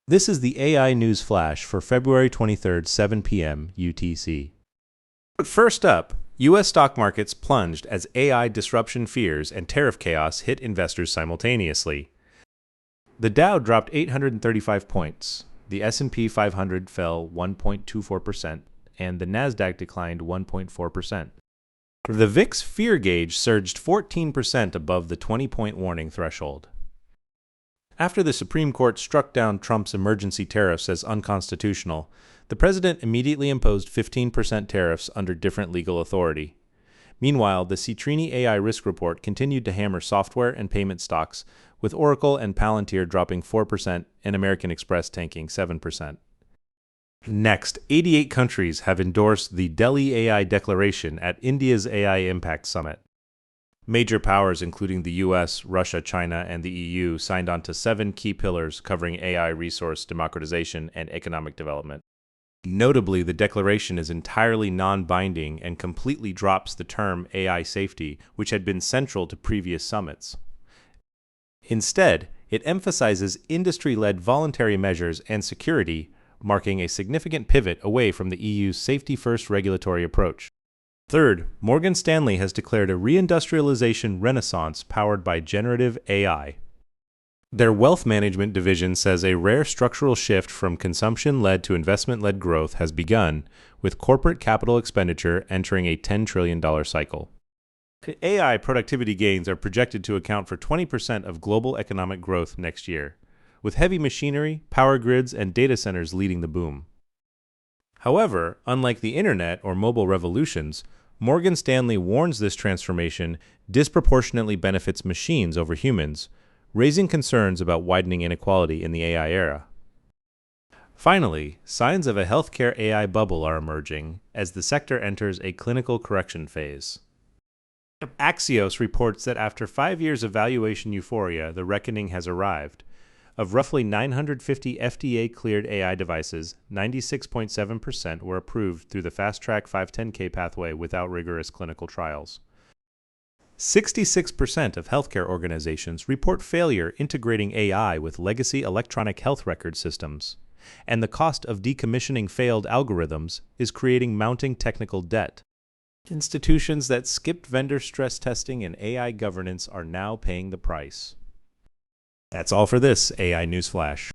This is the AI News Flash for February 23rd, 7 p.m. UTC. But first up, U.S. stock markets plunged as AI disruption fears and tariff chaos hit investors simultaneously. The Dow dropped 835 points, the S&P 500 fell 1.24%, and the Nasdaq declined 1.4%. The VIX fear gauge surged 14% above the 20-point warning threshold. After the Supreme Court struck down Trump's emergency tariffs as unconstitutional, the president immediately imposed 15% tariffs under different legal authority. Meanwhile, the Citrini AI risk report continued to hammer software and payment stocks, with Oracle and Palantir dropping 4% and American Express tanking 7%. Next, 88 countries have endorsed the Delhi AI Declaration at India's AI Impact Summit. Major powers including the US, Russia, China, and the EU signed on to 7 key pillars covering AI resource democratization and economic development. Notably, the declaration is entirely non-binding and completely drops the term AI safety, which had been central to previous summits. Instead, it emphasizes industry-led voluntary measures and security, marking a significant pivot away from the EU's safety-first regulatory approach. Third, Morgan Stanley has declared a reindustrialization renaissance powered by generative AI. Their wealth management division says a rare structural shift from consumption-led to investment-led growth has begun, with corporate capital expenditure entering a $10 trillion cycle. AI productivity gains are projected to account for 20% of global economic growth next year, with heavy machinery, power grids, and data centers leading the boom. However, unlike the internet or mobile revolutions, Morgan Stanley warns this transformation disproportionately benefits machines over humans, raising concerns about widening inequality in the AI era. Finally, signs of a healthcare AI bubble are emerging as the sector enters a clinical correction phase. Axios reports that after 5 years of valuation euphoria, the reckoning has arrived. Of roughly 950 FDA-cleared AI devices, 96.7% were approved through the fast-track 510(k) pathway without rigorous clinical trials. 66% of healthcare organizations report failure integrating AI with legacy electronic health record systems, and the cost of decommissioning failed algorithms is creating mounting technical debt. Institutions that skipped vendor stress testing and AI governance are now paying the price. That's all for this AI News Flash.